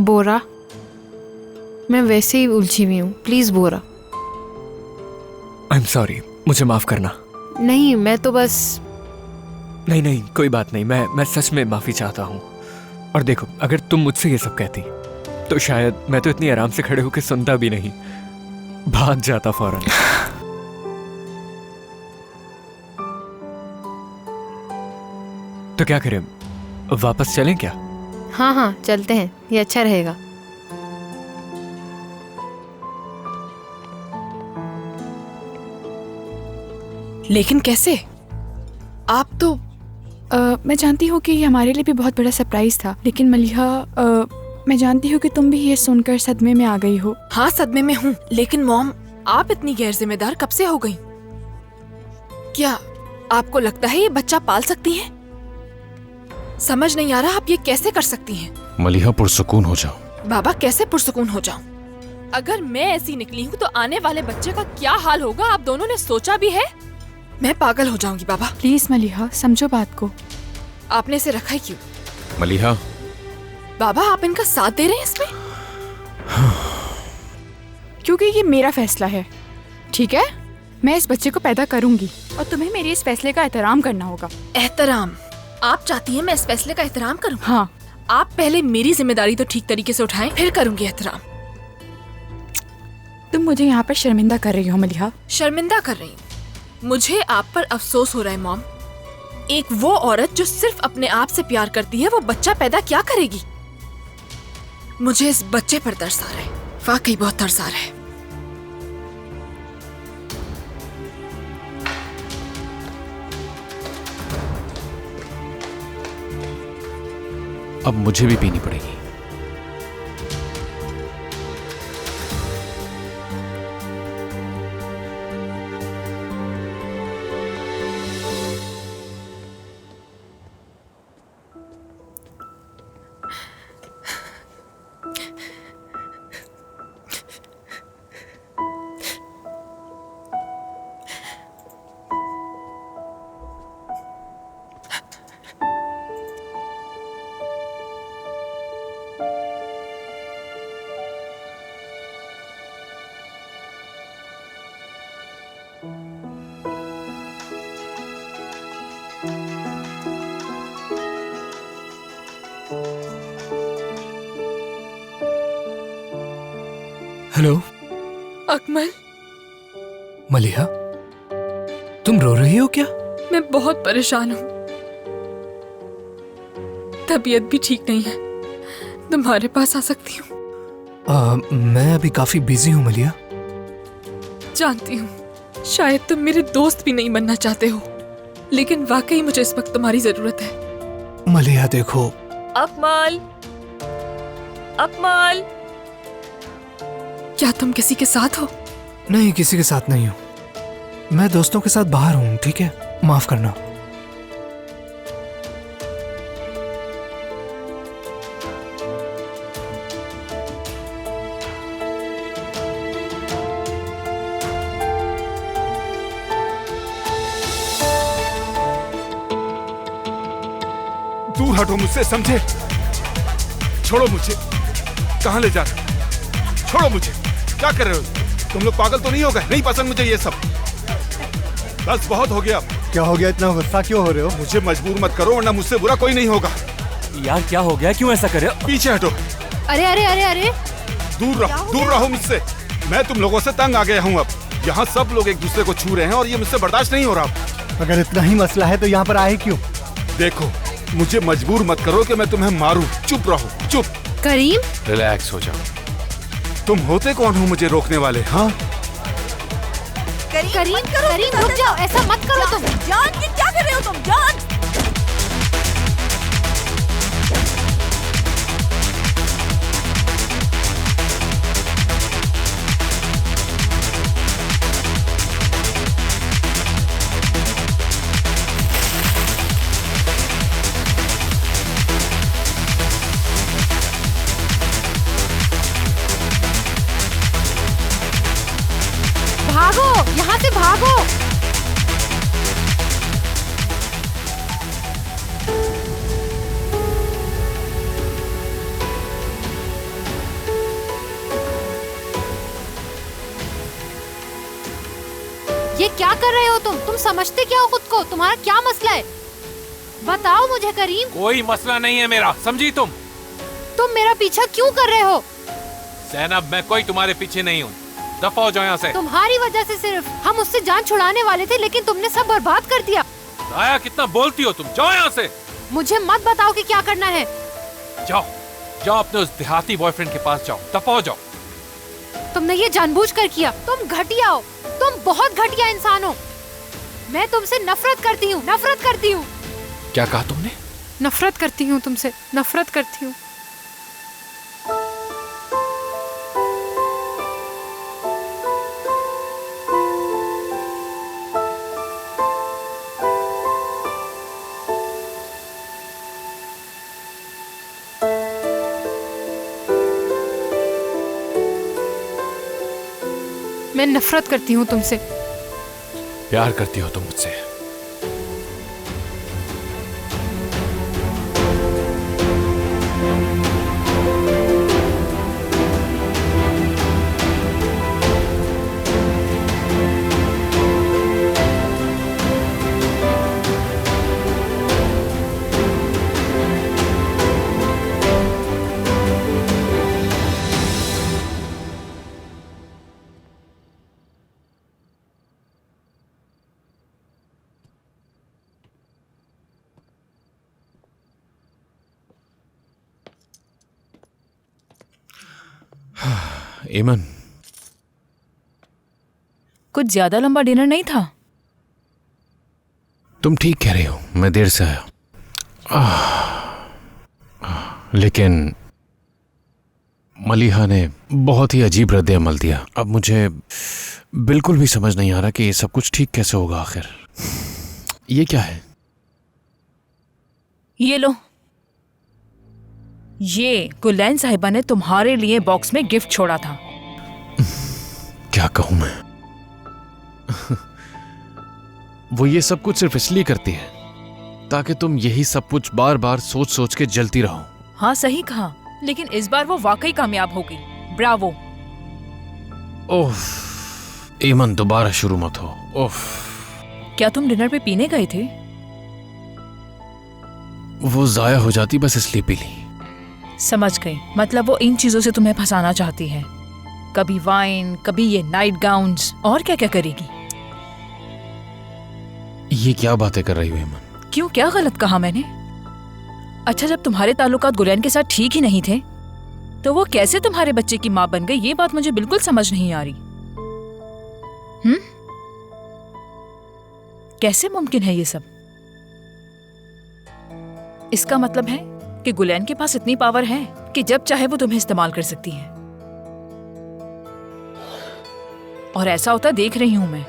बोरा, मैं वैसे ही उलझी हुई हूँ, please Bora. I am sorry, मुझे माफ करना। नहीं, मैं तो बस नहीं नहीं, कोई बात नहीं, मैं सच में माफी चाहता हूँ। और देखो, अगर तुम मुझसे ये सब कहती तो शायद मैं तो इतनी आराम से खड़े होकर सुनता भी नहीं, भाग जाता फौरन। तो क्या करें, वापस चलें क्या? हाँ हाँ चलते हैं, ये अच्छा रहेगा। लेकिन कैसे? आप तो मैं जानती हूँ कि ये हमारे लिए भी बहुत बड़ा सरप्राइज था, लेकिन मलिहा, मैं जानती हूँ कि तुम भी ये सुनकर सदमे में आ गई हो। हाँ, सदमे में हूँ, लेकिन मॉम, आप इतनी गैर जिम्मेदार कब से हो गई? क्या आपको लगता है ये बच्चा पाल सकती हैं? समझ नहीं आ रहा आप ये कैसे कर सकती हैं? मलिहा, पुरसुकून हो जाओ। बाबा, कैसे पुरसुकून हो जाऊं? अगर मैं ऐसी निकली हूँ तो आने वाले बच्चे का क्या हाल होगा, आप दोनों ने सोचा भी है? मैं पागल हो जाऊंगी बाबा। प्लीज मलिहा, समझो बात को। आपने इसे रखा ही क्यों? मलिहा, बाबा, आप इनका साथ दे रहे हैं इसमें? क्योंकि ये मेरा फैसला है, ठीक है? मैं इस बच्चे को पैदा करूंगी और तुम्हें मेरे इस फैसले का एहतराम करना होगा। एहतराम? आप चाहती हैं मैं इस फैसले का एहतराम करूं? हाँ। आप पहले मेरी जिम्मेदारी तो ठीक तरीके से उठाएं, फिर करूंगी एहतराम। तुम मुझे यहाँ पर शर्मिंदा कर रही हो मलिहा। शर्मिंदा कर रही हूँ? मुझे आप पर अफसोस हो रहा है मॉम। एक वो औरत जो सिर्फ अपने आप से प्यार करती है, वो बच्चा पैदा क्या करेगी? मुझे इस बच्चे पर तरस आ रहा है, वाकई बहुत तरस आ रहा है। अब मुझे भी पीनी पड़ेगी। हेलो अकमल, मलिहा, तुम रो रही हो क्या? मैं बहुत परेशान हूँ, तबीयत भी ठीक नहीं है। तुम्हारे पास आ सकती हूँ? मैं अभी काफी बिजी हूँ मलिहा। जानती हूँ, शायद तुम मेरे दोस्त भी नहीं बनना चाहते हो, लेकिन वाकई मुझे इस वक्त तुम्हारी जरूरत है। मलिहा देखो। अकमल, अकमल, क्या तुम किसी के साथ हो? नहीं, किसी के साथ नहीं हूँ, मैं दोस्तों के साथ बाहर हूँ, ठीक है? माफ करना। दूर हटो मुझसे, समझे? छोड़ो मुझे। कहाँ ले जा रहे हो? छोड़ो मुझे। क्या कर रहे हो? तुम लोग पागल तो नहीं हो गए? नहीं पसंद मुझे ये सब। बस बहुत हो गया। क्या हो गया? इतना गुस्सा क्यों हो रहे हो? मुझे मजबूर मत करो, वरना मुझसे बुरा कोई नहीं होगा। यार क्या हो गया, क्यों ऐसा कर रहे हो? पीछे हटो। अरे अरे अरे अरे, दूर रहो मुझसे। मैं तुम लोगों से तंग आ गया हूँ अब। यहाँ सब लोग एक दूसरे को छू रहे हैं और ये मुझसे बर्दाश्त नहीं हो रहा। अगर इतना ही मसला है तो यहाँ पर आए क्यों? देखो, मुझे मजबूर मत करो कि मैं तुम्हें मारूं। चुप रहो, चुप। करीम, रिलैक्स हो जाओ। तुम होते कौन हो मुझे रोकने वाले? हाँ, करीम, करीम रुक जाओ, ऐसा मत करो तुम। जान, ये क्या कर रहे हो तुम? जान, भागो, यहाँ से भागो। ये क्या कर रहे हो तुम समझते क्या हो खुद को? तुम्हारा क्या मसला है? बताओ मुझे करीम। कोई मसला नहीं है मेरा, समझी तुम? तुम मेरा पीछा क्यों कर रहे हो? ज़ैनब, मैं कोई तुम्हारे पीछे नहीं हूँ, दफा हो जाओ यहाँ से। तुम्हारी वजह से सिर्फ हम उससे जान छुड़ाने वाले थे, लेकिन तुमने सब बर्बाद कर दिया। आया, कितना बोलती हो तुम, जाओ यहाँ से। मुझे मत बताओ कि क्या करना है। जाओ जाओ, अपने उस देहाती बॉयफ्रेंड के पास जाओ, दफा हो जाओ। तुमने ये जानबूझकर किया। तुम घटिया हो, तुम बहुत घटिया इंसान हो। मैं तुमसे नफरत करती हूँ, नफरत करती हूँ। क्या कहा तुमने? नफरत करती हूँ तुमसे, नफरत करती हूँ। मैं नफरत करती हूँ तुमसे। प्यार करती हो तुम मुझसे? एमन, कुछ ज्यादा लंबा डिनर नहीं था। तुम ठीक कह रही हो, मैं देर से आया। लेकिन मलिहा ने बहुत ही अजीब रद्द अमल दिया। अब मुझे बिल्कुल भी समझ नहीं आ रहा कि ये सब कुछ ठीक कैसे होगा आखिर। ये क्या है? ये लो, ये गुलैन साहिबा ने तुम्हारे लिए बॉक्स में गिफ्ट छोड़ा था। क्या कहूं मैं? वो ये सब कुछ सिर्फ इसलिए करती है ताकि तुम यही सब कुछ बार बार सोच सोच के जलती रहो। हाँ सही कहा, लेकिन इस बार वो वाकई कामयाब हो गई। ब्रावो। ओह एमन, दोबारा शुरू मत हो। ओह, क्या तुम डिनर पे पीने गए थे? वो जाया हो जाती, बस इसलिए पी ली। समझ गई, मतलब वो इन चीजों से तुम्हें फंसाना चाहती है। कभी वाइन, कभी ये नाइट गाउन्स, और क्या क्या करेगी। ये क्या बातें कर रही हो एमन? क्यों, क्या गलत कहा मैंने? अच्छा, जब तुम्हारे ताल्लुकात गुलैन के साथ ठीक ही नहीं थे तो वो कैसे तुम्हारे बच्चे की माँ बन गई? ये बात मुझे बिल्कुल समझ नहीं आ रही। कैसे मुमकिन है ये सब? इसका मतलब है कि गुलैन के पास इतनी पावर है कि जब चाहे वो तुम्हें इस्तेमाल कर सकती है। और ऐसा होता देख रही हूं मैं।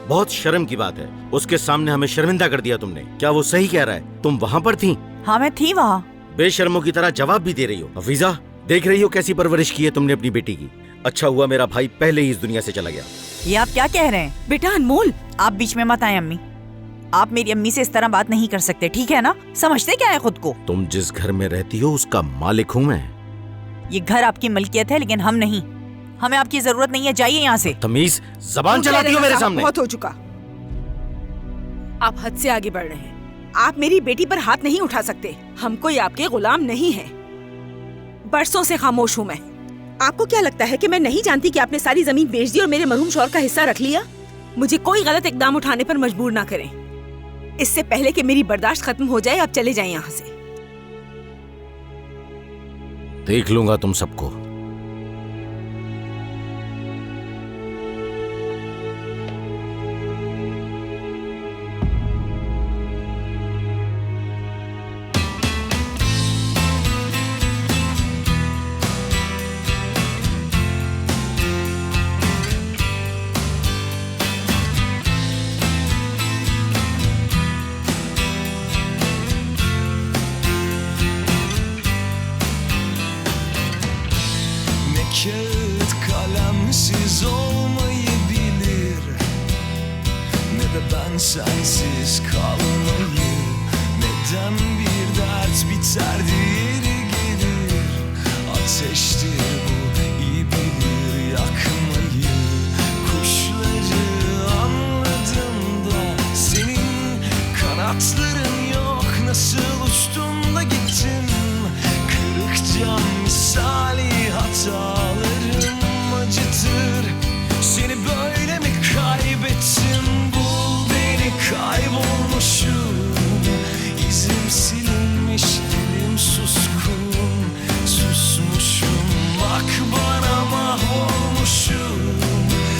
बहुत शर्म की बात है, उसके सामने हमें शर्मिंदा कर दिया तुमने। क्या वो सही कह रहा है? तुम वहाँ पर थी? हाँ मैं थी वहाँ। बेशर्मों की तरह जवाब भी दे रही हो। हफीजा, देख रही हो कैसी परवरिश की है तुमने अपनी बेटी की। अच्छा हुआ मेरा भाई पहले ही इस दुनिया से चला गया। ये आप क्या कह रहे हैं? बेटा अनमोल, आप बीच में मत आए अम्मी। आप मेरी अम्मी से इस तरह बात नहीं कर सकते, ठीक है ना? समझते क्या है खुद को? तुम जिस घर में रहती हो उसका मालिक हूँ मैं। ये घर आपकी मलकियत है, लेकिन हम नहीं। हमें आपकी जरूरत नहीं है, जाइए यहाँ से। तमीज जबान चलाती हो मेरे सामने। बहुत हो चुका, आप हद से आगे बढ़ रहे हैं। आप मेरी बेटी पर हाथ नहीं उठा सकते। हम कोई आपके गुलाम नहीं हैं। बरसों से खामोश हूँ मैं। आपको क्या लगता है कि मैं नहीं जानती कि आपने सारी जमीन बेच दी और मेरे मरहूम शौहर का हिस्सा रख लिया? मुझे कोई गलत इकदाम उठाने पर मजबूर ना करें। इससे पहले कि मेरी बर्दाश्त खत्म हो जाए, आप चले जाएं यहाँ से। देख लूंगा तुम सबको। Kağıt kalemsiz olmayı bilir, ne de ben sensiz kalmayı, ne Birden bir dert biter diğeri gelir. Ateştir bu, iyi bilir yakmayı. Kuşları anladım da senin kanatların yok. Nasıl uçtun da gittin? Kırık cam misali hatalarım acıtır. Seni böyle mi kaybettim? Bul beni, kaybolmuşum. İzim silinmiş, dilim suskun. Susmuşum, bak bana, mahvolmuşum.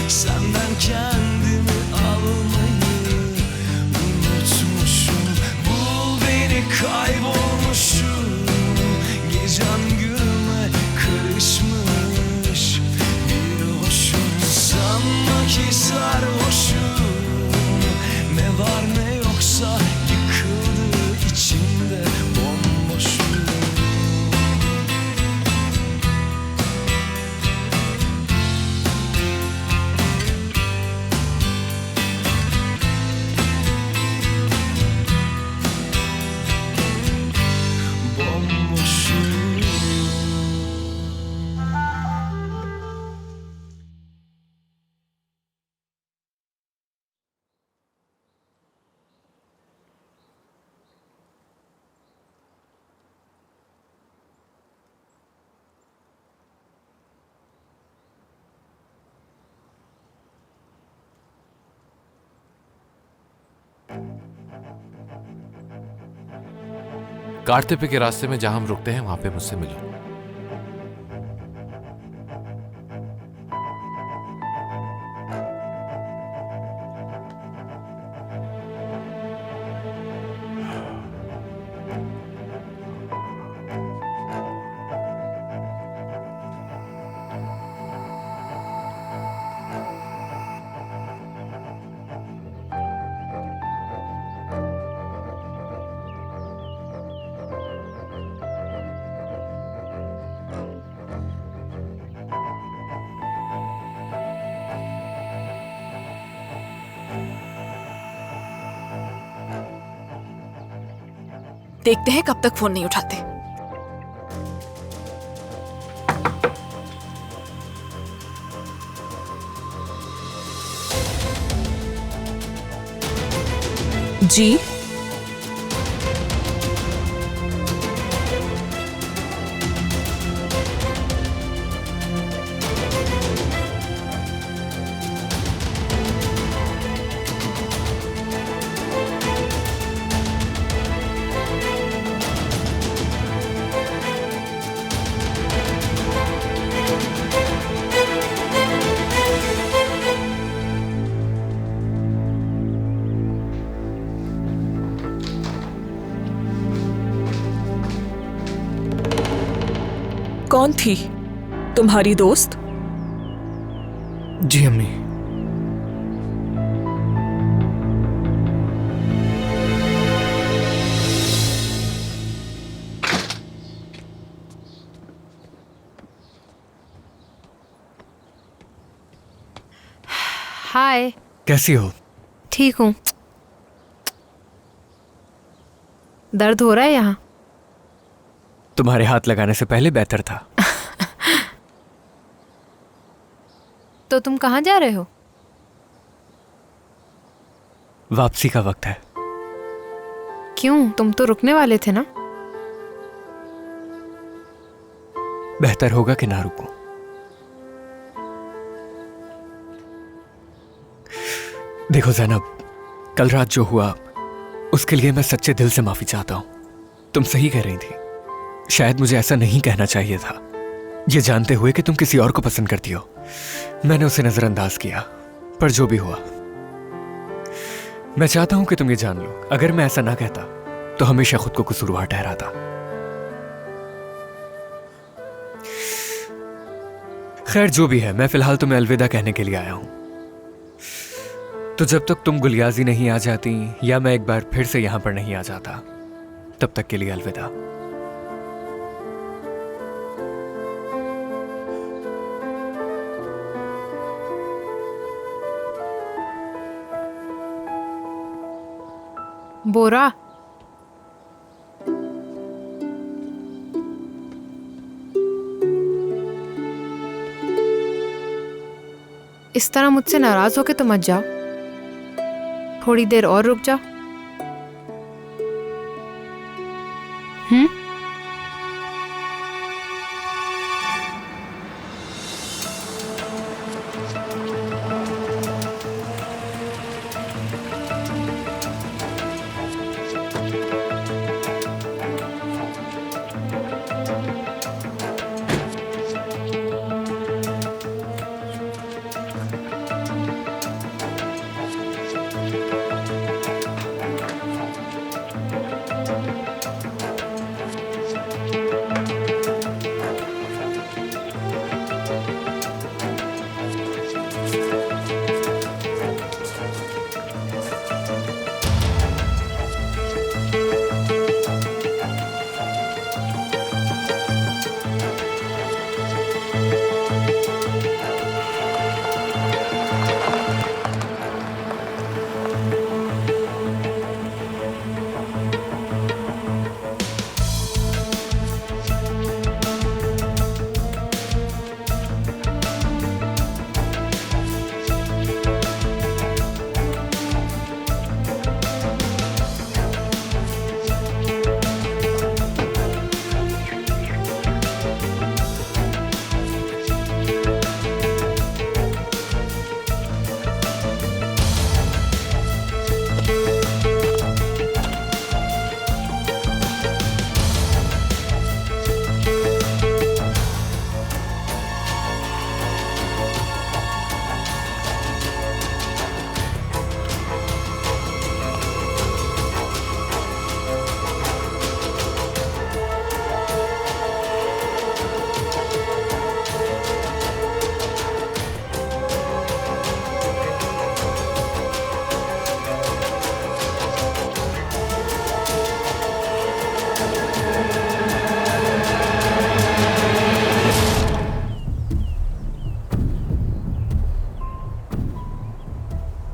Senden kendimi almayı unutmuşum. Bul beni, kaybolmuşum. Gecem gülme karışmış. Bir hoşum, sanma ki sarhoşum. Ne var ne yoksa yıkıldı içimde, bomboşum. Bomboşum. कारतेपे के रास्ते में जहां हम रुकते हैं वहां पे मुझसे मिलो। देखते हैं कब तक फोन नहीं उठाते। जी कौन थी तुम्हारी दोस्त? जी अम्मी। हाय, कैसी हो? ठीक हूँ। दर्द हो रहा है यहाँ? तुम्हारे हाथ लगाने से पहले बेहतर था। तो तुम कहाँ जा रहे हो? वापसी का वक्त है। क्यों, तुम तो रुकने वाले थे ना? बेहतर होगा कि ना रुकूं। देखो जैनब, कल रात जो हुआ उसके लिए मैं सच्चे दिल से माफी चाहता हूं। तुम सही कह रही थी, शायद मुझे ऐसा नहीं कहना चाहिए था, ये जानते हुए कि तुम किसी और को पसंद करती हो। मैंने उसे नजरअंदाज किया, पर जो भी हुआ, मैं चाहता हूं कि तुम ये जान लो, अगर मैं ऐसा ना कहता तो हमेशा खुद को कसूरवार ठहराता। खैर जो भी है, मैं फिलहाल तुम्हें अलविदा कहने के लिए आया हूं। तो जब तक तुम गुलियाजी नहीं आ जाती या मैं एक बार फिर से यहां पर नहीं आ जाता, तब तक के लिए अलविदा। बोरा, इस तरह मुझसे नाराज होके तो मत जाओ, थोड़ी देर और रुक जाओ।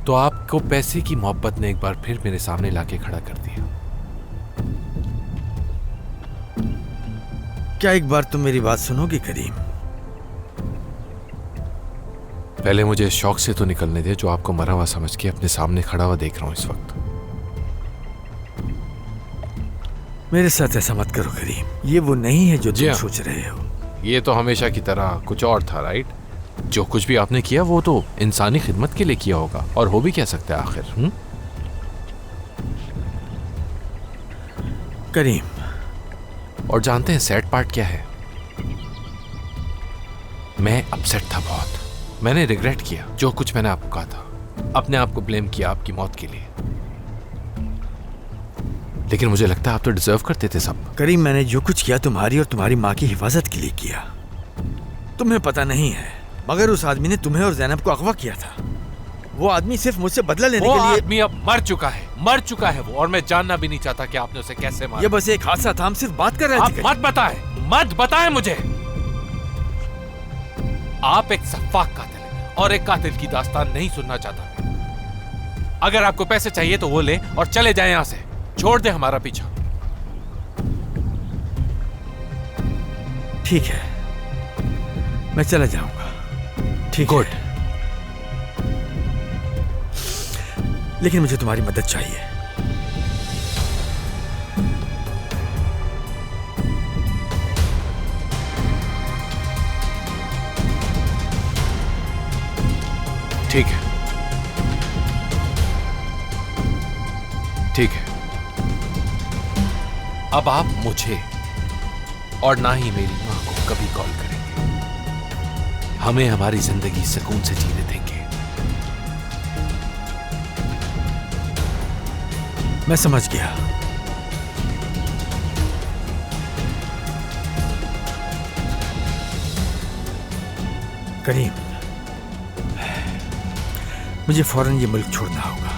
तो आपको पैसे की मोहब्बत ने एक बार फिर मेरे सामने लाके खड़ा कर दिया। क्या एक बार तुम मेरी बात सुनोगे करीम? पहले मुझे शौक से तो निकलने दे, जो आपको मरा हुआ समझ के अपने सामने खड़ा हुआ देख रहा हूं इस वक्त। मेरे साथ ऐसा मत करो करीम, ये वो नहीं है जो तुम सोच रहे हो। ये तो हमेशा की तरह कुछ और था, राइट? जो कुछ भी आपने किया वो तो इंसानी खिदमत के लिए किया होगा, और हो भी क्या सकता है आखिर। करीम, और जानते हैं सैड पार्ट क्या है? मैं अपसेट था बहुत, मैंने रिग्रेट किया जो कुछ मैंने आपको कहा था, अपने आप को ब्लेम किया आपकी मौत के लिए। लेकिन मुझे लगता है आप तो डिजर्व करते थे सब। करीम, मैंने जो कुछ किया तुम्हारी और तुम्हारी माँ की हिफाजत के लिए किया। तुम्हें पता नहीं है, मगर उस आदमी ने तुम्हें और जैनब को अगवा किया था। वो आदमी सिर्फ मुझसे बदला लेने के लिए। वो आदमी अब मर चुका है वो, और मैं जानना भी नहीं चाहता कि आपने उसे कैसे मारा। ये बस एक हादसा था, हम सिर्फ बात कर रहे थे। मत बताएं मुझे। आप एक सफाक कातिल हैं, और एक कातिल की दास्तान नहीं सुनना चाहता। अगर आपको पैसे चाहिए तो वो ले और चले जाएं यहां से, छोड़ दे हमारा पीछा। ठीक है, मैं चला जाऊंगा। ठीक गुड। लेकिन मुझे तुम्हारी मदद चाहिए। ठीक है, ठीक है। अब आप मुझे और ना ही मेरी मां को कभी कॉल करेंगे। हमें हमारी जिंदगी सुकून से जीने देंगे। मैं समझ गया। करीम, मुझे फौरन ये मुल्क छोड़ना होगा।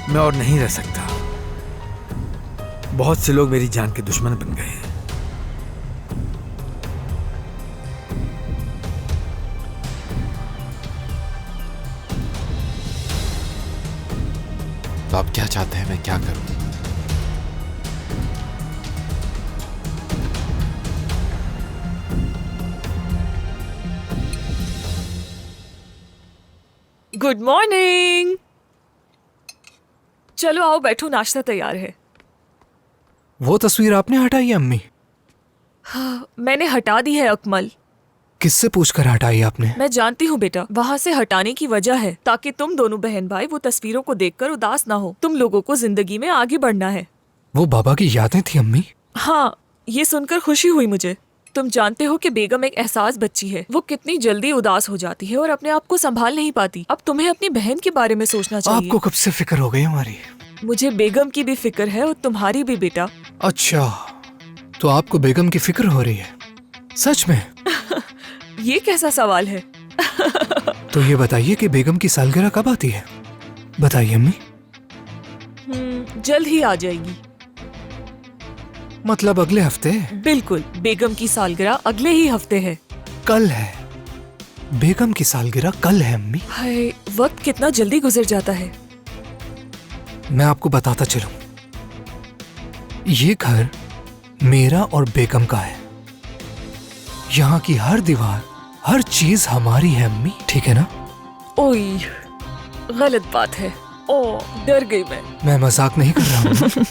मैं और नहीं रह सकता। बहुत से लोग मेरी जान के दुश्मन बन गए हैं। तो आप क्या चाहते हैं मैं क्या करूं? Good morning. चलो आओ बैठो, नाश्ता तैयार है। वो तस्वीर आपने हटाई है अम्मी? हाँ, मैंने हटा दी है अकमल। किससे पूछकर हटाई आपने? मैं जानती हूँ बेटा, वहाँ से हटाने की वजह है ताकि तुम दोनों बहन भाई वो तस्वीरों को देखकर उदास ना हो। तुम लोगों को जिंदगी में आगे बढ़ना है। वो बाबा की यादें थी अम्मी? हाँ, ये सुनकर खुशी हुई मुझे। तुम जानते हो कि बेगम एक एहसास बच्ची है, वो कितनी जल्दी उदास हो जाती है और अपने आप को संभाल नहीं पाती। अब तुम्हें अपनी बहन के बारे में सोचना चाहिए। आपको कब से फिक्र हो गई हमारी? मुझे बेगम की भी फिक्र है और तुम्हारी भी बेटा। अच्छा, तो आपको बेगम की फिक्र हो रही है? सच में? ये कैसा सवाल है? तो ये बताइए कि बेगम की सालगिरह कब आती है? बताइए अम्मी। जल्द ही आ जाएगी। मतलब अगले हफ्ते? बिल्कुल, बेगम की सालगिरह अगले ही हफ्ते है। कल है? बेगम की सालगिरह कल है अम्मी? हाय, वक्त कितना जल्दी गुजर जाता है। मैं आपको बताता चलूं, ये घर मेरा और बेगम का है। यहाँ की हर दीवार, हर चीज हमारी है अम्मी, ठीक है ना? ओई, गलत बात है। ओ, डर गई मैं मजाक नहीं कर रहा हूँ।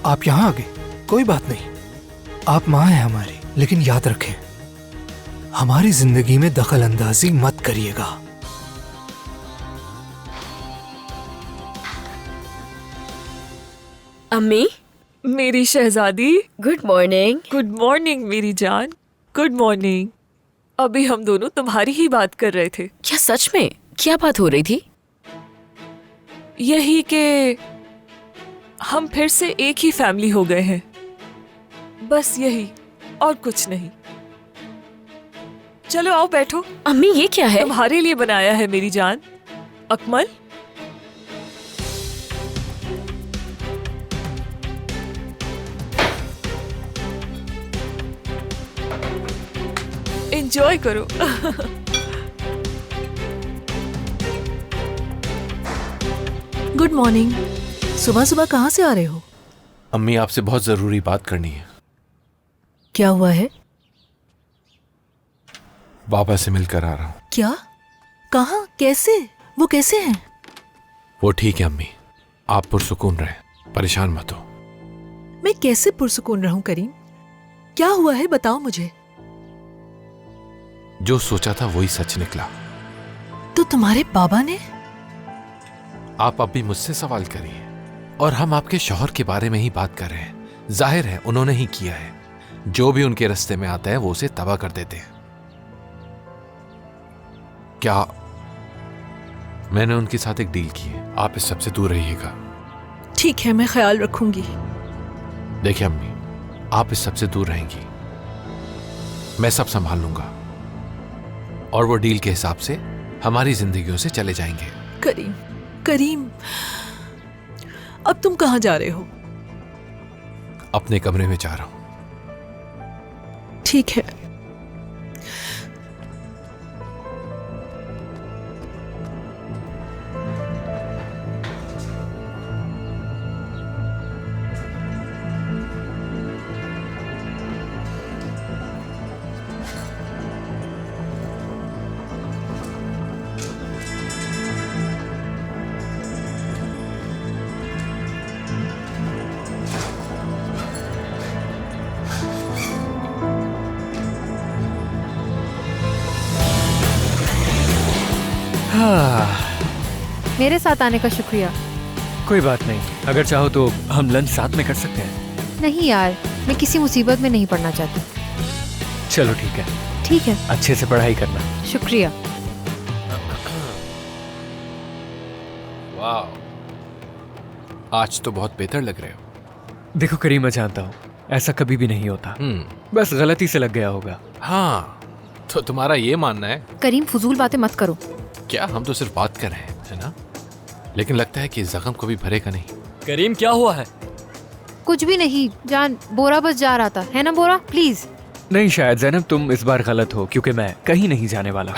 आप यहाँ आ गए, कोई बात नहीं। आप माँ हैं हमारी, लेकिन याद रखें, हमारी जिंदगी में दखल अंदाजी मत करिएगा। अम्मी, मेरी शहजादी। Good morning. गुड मॉर्निंग मेरी जान। Good morning. अभी हम दोनों तुम्हारी ही बात कर रहे थे। क्या सच में? क्या बात हो रही थी? यही कि हम फिर से एक ही फैमिली हो गए हैं, बस यही, और कुछ नहीं। चलो आओ बैठो। अम्मी, ये क्या है? तुम्हारे लिए बनाया है मेरी जान। अकमल, एंजॉय करो। Good morning. सुबह सुबह कहाँ से आ रहे हो? अम्मी, आपसे बहुत जरूरी बात करनी है। क्या हुआ है? बाबा से मिलकर आ रहा हूँ। क्या? कहाँ? कैसे? वो कैसे हैं? वो ठीक है अम्मी, आप पुरसुकून रहे, परेशान मत हो। मैं कैसे पुरसुकून रहूं करीम? क्या हुआ है बताओ मुझे। जो सोचा था वही सच निकला। तो तुम्हारे बाबा ने? आप अब भी मुझसे सवाल करिए, और हम आपके शौहर के बारे में ही बात कर रहे हैं। जाहिर है उन्होंने ही किया है। जो भी उनके रास्ते में आता है वो उसे तबाह कर देते हैं। क्या मैंने उनके साथ एक डील की है, आप इस सबसे दूर रहिएगा। ठीक है, मैं ख्याल रखूंगी। देखिए अम्मी, आप इस सबसे दूर रहेंगी, मैं सब संभाल लूंगा, और वो डील के हिसाब से हमारी जिंदगियों से चले जाएंगे। करीम, करीम, अब तुम कहाँ जा रहे हो? अपने कमरे में जा रहा हूं। ठीक है। मेरे साथ आने का शुक्रिया। कोई बात नहीं, अगर चाहो तो हम लंच साथ में कर सकते हैं। नहीं यार, मैं किसी मुसीबत में नहीं पड़ना चाहती। चलो ठीक है। ठीक है, अच्छे से पढ़ाई करना। शुक्रिया। वाह, आज तो बहुत बेहतर लग रहे हो। देखो करीम, मैं जानता हूँ ऐसा कभी भी नहीं होता, बस गलती से लग गया होगा। हाँ, तो तुम्हारा ये मानना है? करीम, फजूल बातें मत करो। क्या, हम तो सिर्फ बात कर रहे हैं, है ना? लेकिन लगता है कि जख्म को भी भरेगा नहीं। करीम, क्या हुआ है? कुछ भी नहीं जान, बोरा बस जा रहा था, है ना बोरा? प्लीज। नहीं शायद ज़ैनब, तुम इस बार गलत हो, क्योंकि मैं कहीं नहीं जाने वाला।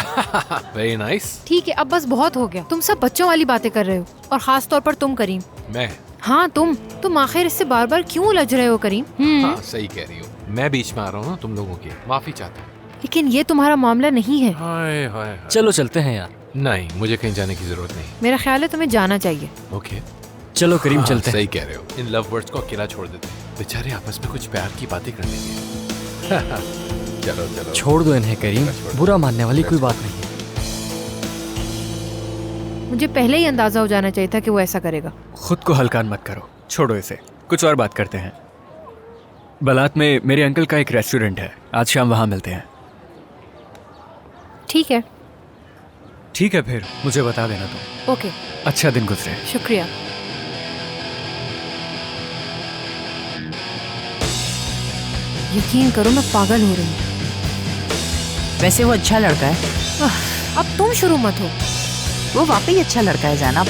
Very nice. ठीक है, अब बस बहुत हो गया। तुम सब बच्चों वाली बातें कर रहे हो, और खास तौर पर तुम करीम। मैं? हाँ तुम आखिर इससे बार बार क्यों उलझ रहे हो करीम? हाँ, सही कह रही हो। मैं बीच में आ रहा हूँ तुम लोगों के, माफी चाहता हूँ। लेकिन ये तुम्हारा मामला नहीं है। हाय हाय। चलो चलते हैं यार। नहीं, मुझे कहीं जाने की जरूरत नहीं। मेरा ख्याल है तुम्हें जाना चाहिए। ओके चलो करीम चलते हैं। सही कह रहे हो, इन लव बर्ड्स को अकेला छोड़ देते हैं, बेचारे आपस में कुछ प्यार की बातें कर लेंगे। चलो चलो छोड़ दो इन्हें करीम, बुरा मानने वाली कोई बात नहीं है। मुझे पहले ही अंदाजा हो जाना चाहिए था कि वो ऐसा करेगा। खुद को हल्का मत करो, छोड़ो इसे, कुछ और बात करते हैं। बलात में मेरे अंकल का एक रेस्टोरेंट है, आज शाम वहाँ मिलते हैं। ठीक है। ठीक है, फिर मुझे बता देना तुम। ओके। अच्छा दिन गुजरे। शुक्रिया। यकीन करो मैं पागल हो रही हूँ। वैसे वो अच्छा लड़का है। अब तुम शुरू मत हो। वो वाकई अच्छा लड़का है जैनब।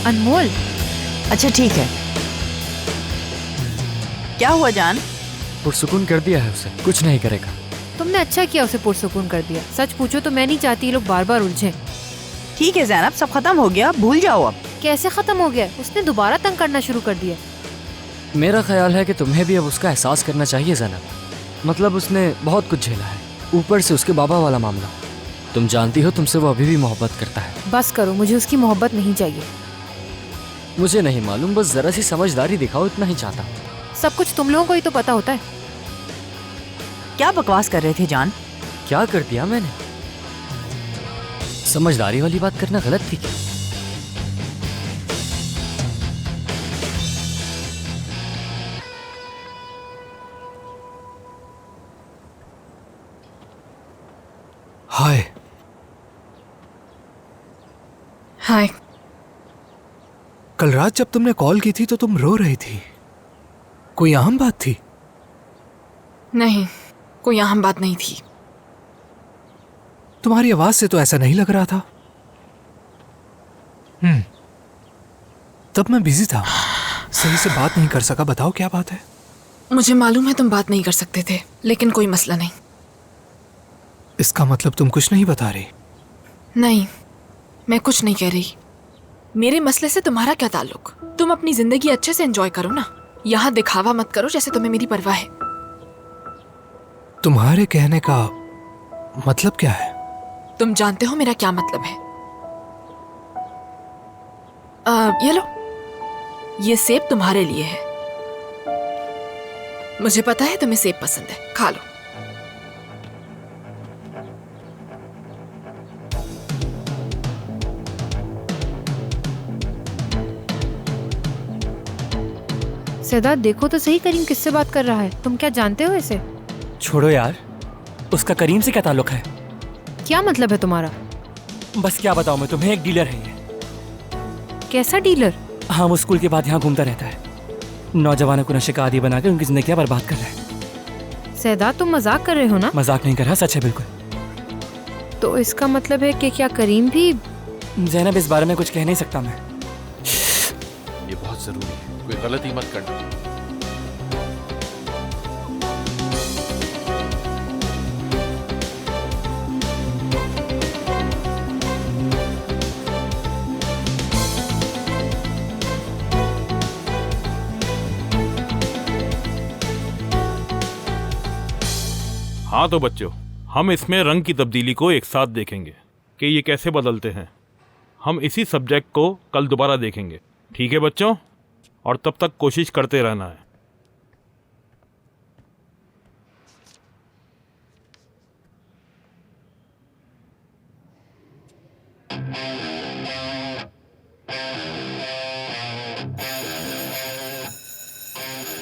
अनमोल। अच्छा ठीक है। क्या हुआ जान? पुरसुकून कर दिया है उसे, कुछ नहीं करेगा। तुमने अच्छा किया उसे पुरसुकून कर दिया। सच पूछो तो मैं नहीं चाहती ये लोग बार बार उलझे। ठीक है जैनब, सब खत्म हो गया, भूल जाओ अब। कैसे खत्म हो गया? उसने दोबारा तंग करना शुरू कर दिया। मेरा ख्याल है कि तुम्हें भी अब उसका एहसास करना चाहिए जैनब। मतलब उसने बहुत कुछ झेला है, ऊपर से उसके बाबा वाला मामला। तुम जानती हो तुमसे वो अभी भी मोहब्बत करता है। बस करो, मुझे उसकी मोहब्बत नहीं चाहिए। मुझे नहीं मालूम, बस जरा सी समझदारी दिखाओ, इतना ही चाहता हूँ। सब कुछ तुम लोगों को ही तो पता होता है। क्या बकवास कर रहे थे जान? क्या कर दिया मैंने? समझदारी वाली बात करना गलत थी क्या? हाय। हाय। कल रात जब तुमने कॉल की थी तो तुम रो रही थी, कोई अहम बात थी? नहीं, कोई अहम बात नहीं थी। तुम्हारी आवाज से तो ऐसा नहीं लग रहा था। तब मैं बिजी था, सही से बात नहीं कर सका। बताओ क्या बात है? मुझे मालूम है तुम बात नहीं कर सकते थे, लेकिन कोई मसला नहीं। इसका मतलब तुम कुछ नहीं बता रही? नहीं, मैं कुछ नहीं कह रही। मेरे मसले से तुम्हारा क्या ताल्लुक? तुम अपनी जिंदगी अच्छे से एंजॉय करो ना, यहाँ दिखावा मत करो जैसे तुम्हें मेरी परवाह है। तुम्हारे कहने का मतलब क्या है? तुम जानते हो मेरा क्या मतलब है। ये लो, ये सेब तुम्हारे लिए है। मुझे पता है तुम्हें सेब पसंद है, खा लो। सदा देखो तो सही, करीम किससे बात कर रहा है। तुम क्या जानते हो इसे? छोड़ो यार, उसका करीम से क्या ताल्लुक है? क्या मतलब है तुम्हारा? बस क्या बताऊं मैं तुम्हें, एक डीलर है ये। कैसा डीलर? हाँ, वो स्कूल के बाद यहाँ घूमता रहता है, नौजवानों को नशे का आदी बनाकर उनकी जिंदगी बर्बाद कर रहा है। सदा तुम मजाक कर रहे हो ना? मजाक नहीं कर रहा, सच है बिल्कुल। तो इसका मतलब है कि क्या करीम भी? ज़ैनब, इस बारे में कुछ कह नहीं सकता मैं। ये बहुत जरूरी है, कोई गलती मत करना। हाँ तो बच्चों, हम इसमें रंग की तब्दीली को एक साथ देखेंगे कि ये कैसे बदलते हैं। हम इसी सब्जेक्ट को कल दोबारा देखेंगे, ठीक है बच्चों? और तब तक कोशिश करते रहना है।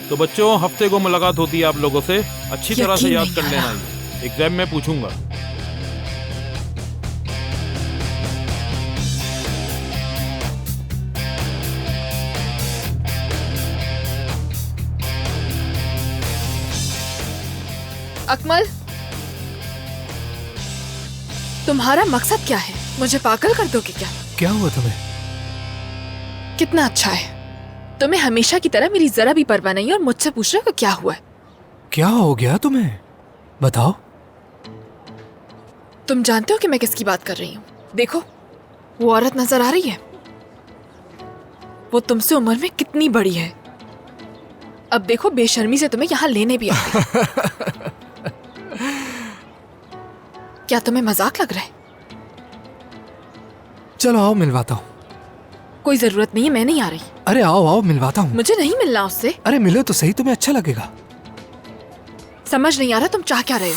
तो बच्चों, हफ्ते को मुलाकात होती है आप लोगों से, अच्छी तरह से याद कर लेना, ये एग्जाम में पूछूंगा। अकमल, तुम्हारा मकसद क्या है? मुझे पागल कर दोगे क्या? क्या हुआ तुम्हें? कितना अच्छा है, तुम्हें हमेशा की तरह मेरी जरा भी परवाह नहीं और मुझसे पूछ रहे हो क्या हुआ है। क्या हो गया तुम्हें? बताओ। तुम जानते हो कि मैं किसकी बात कर रही हूँ? देखो, वो औरत नजर आ रही है? वो तुमसे उम्र में कितनी बड़ी है। अब देखो, बेशर्मी से तुम्हें यहाँ लेने भी आ गई। क्या तुम्हें मजाक लग रहा है? चलो आओ मिलवाता हूँ। कोई जरूरत नहीं है, मैं नहीं आ रही। अरे आओ आओ मिलवाता हूँ। मुझे नहीं मिलना उससे। अरे मिलो तो सही, तुम्हें अच्छा लगेगा। समझ नहीं आ रहा तुम चाह क्या रहे हो।